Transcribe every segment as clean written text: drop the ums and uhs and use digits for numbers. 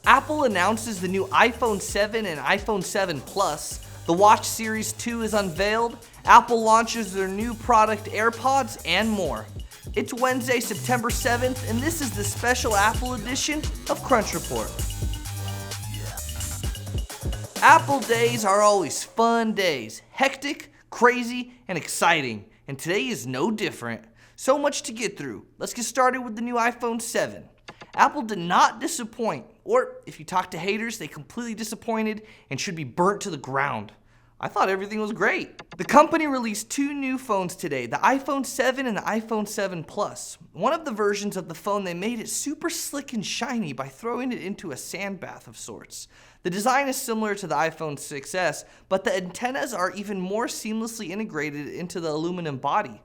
Apple announces the new iPhone 7 and iPhone 7 Plus. The Watch Series 2 is unveiled. Apple launches their new product AirPods and more. It's Wednesday, September 7th, and this is the special Apple edition of Crunch Report. Apple days are always fun days, hectic, crazy, and exciting, and today is no different. So much to get through. Let's get started with the new iPhone 7. Apple did not disappoint, or if you talk to haters, they completely disappointed and should be burnt to the ground. I thought everything was great. The company released two new phones today, the iPhone 7 and the iPhone 7 Plus. One of the versions of the phone, they made it super slick and shiny by throwing it into a sand bath of sorts. The design is similar to the iPhone 6s, but the antennas are even more seamlessly integrated into the aluminum body.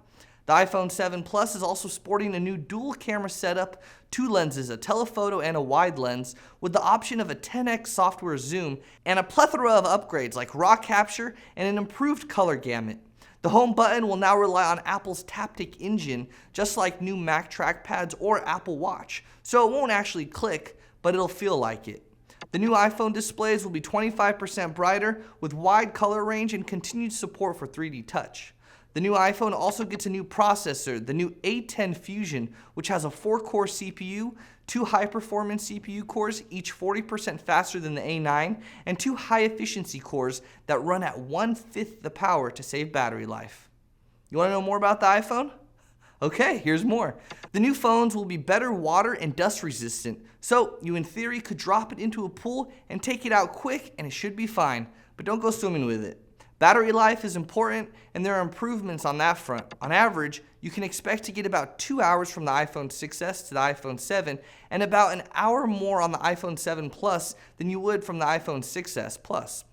The iPhone 7 Plus is also sporting a new dual camera setup, two lenses, a telephoto and a wide lens, with the option of a 10x software zoom and a plethora of upgrades like raw capture and an improved color gamut. The home button will now rely on Apple's Taptic engine, just like new Mac trackpads or Apple Watch, so it won't actually click, but it'll feel like it. The new iPhone displays will be 25% brighter with wide color range and continued support for 3D touch. The new iPhone also gets a new processor, the new A10 Fusion, which has a 4-core CPU, two high-performance CPU cores, each 40% faster than the A9, and two high-efficiency cores that run at 1/5 the power to save battery life. You want to know more about the iPhone? Okay, here's more. The new phones will be better water and dust resistant, so you in theory could drop it into a pool and take it out quick and it should be fine, but don't go swimming with it. Battery life is important, and there are improvements on that front. On average, you can expect to get about 2 hours from the iPhone 6s to the iPhone 7, and about an hour more on the iPhone 7 Plus than you would from the iPhone 6s Plus.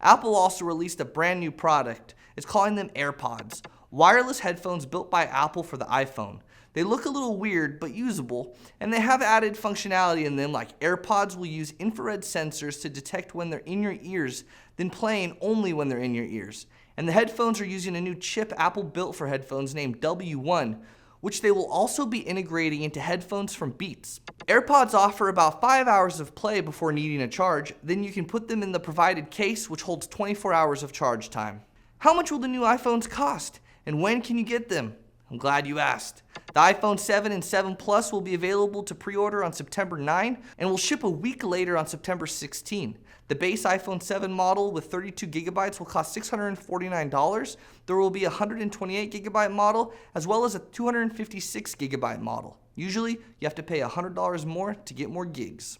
Apple also released a brand new product. It's calling them AirPods, wireless headphones built by Apple for the iPhone. They look a little weird, but usable, and they have added functionality in them like AirPods will use infrared sensors to detect when they're in your ears, then playing only when they're in your ears. And the headphones are using a new chip Apple built for headphones named W1, which they will also be integrating into headphones from Beats. AirPods offer about 5 hours of play before needing a charge, then you can put them in the provided case, which holds 24 hours of charge time. How much will the new iPhones cost, and when can you get them? I'm glad you asked. The iPhone 7 and 7 Plus will be available to pre-order on September 9 and will ship a week later on September 16. The base iPhone 7 model with 32 gigabytes will cost $649. There will be a 128 gigabyte model as well as a 256 gigabyte model. Usually, you have to pay $100 more to get more gigs.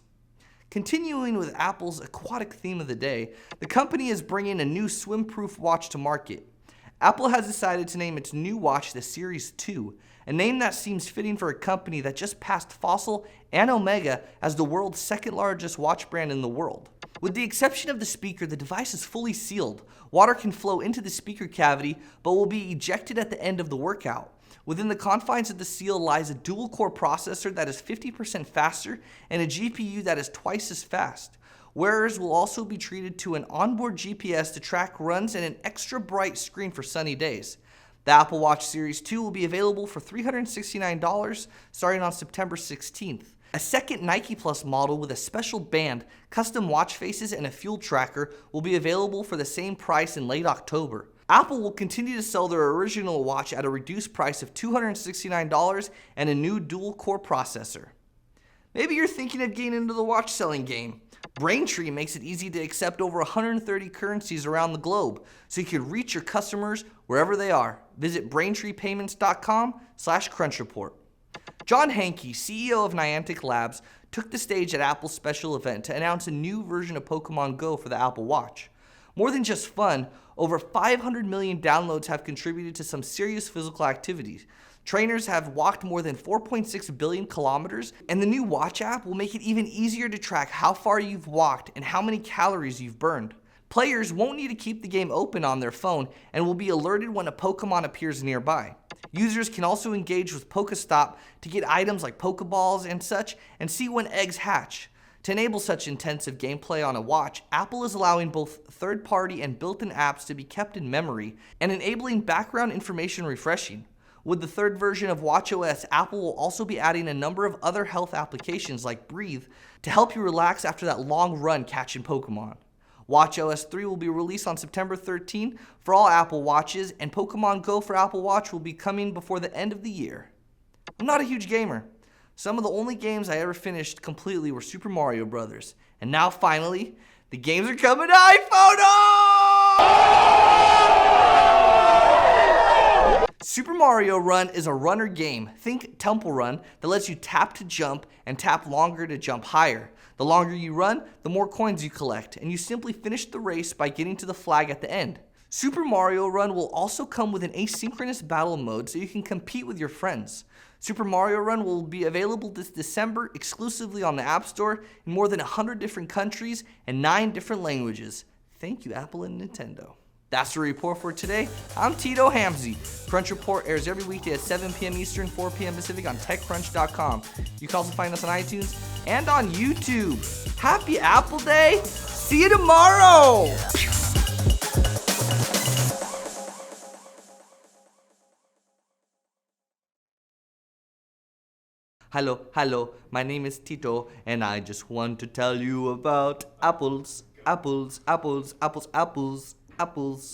Continuing with Apple's aquatic theme of the day, the company is bringing a new swim-proof watch to market. Apple has decided to name its new watch the Series 2, a name that seems fitting for a company that just passed Fossil and Omega as the world's second largest watch brand in the world. With the exception of the speaker, the device is fully sealed. Water can flow into the speaker cavity, but will be ejected at the end of the workout. Within the confines of the seal lies a dual-core processor that is 50% faster and a GPU that is twice as fast. Wearers will also be treated to an onboard GPS to track runs and an extra bright screen for sunny days. The Apple Watch Series 2 will be available for $369 starting on September 16th. A second Nike Plus model with a special band, custom watch faces, and a fuel tracker will be available for the same price in late October. Apple will continue to sell their original watch at a reduced price of $269 and a new dual-core processor. Maybe you're thinking of getting into the watch selling game. Braintree makes it easy to accept over 130 currencies around the globe, so you can reach your customers wherever they are. Visit BraintreePayments.com/CrunchReport. John Hanke, CEO of Niantic Labs, took the stage at Apple's special event to announce a new version of Pokemon Go for the Apple Watch. More than just fun, over 500 million downloads have contributed to some serious physical activities. Trainers have walked more than 4.6 billion kilometers, and the new watch app will make it even easier to track how far you've walked and how many calories you've burned. Players won't need to keep the game open on their phone and will be alerted when a Pokemon appears nearby. Users can also engage with Pokestop to get items like Pokeballs and such and see when eggs hatch. To enable such intensive gameplay on a watch, Apple is allowing both third-party and built-in apps to be kept in memory and enabling background information refreshing. With the third version of watchOS, Apple will also be adding a number of other health applications like Breathe to help you relax after that long run catching Pokemon. watchOS 3 will be released on September 13 for all Apple Watches, and Pokemon Go for Apple Watch will be coming before the end of the year. I'm not a huge gamer. Some of the only games I ever finished completely were Super Mario Brothers. And now finally, the games are coming to iPhone! Oh! Super Mario Run is a runner game, think Temple Run, that lets you tap to jump and tap longer to jump higher. The longer you run, the more coins you collect, and you simply finish the race by getting to the flag at the end. Super Mario Run will also come with an asynchronous battle mode so you can compete with your friends. Super Mario Run will be available this December exclusively on the App Store in more than 100 different countries and 9 different languages. Thank you, Apple and Nintendo. That's the report for today. I'm Tito Hamzy. Crunch Report airs every weekday at 7 p.m. Eastern, 4 p.m. Pacific on TechCrunch.com. You can also find us on iTunes and on YouTube. Happy Apple Day! See you tomorrow! Hello, my name is Tito, and I just want to tell you about apples, apples, apples, apples, apples, apples.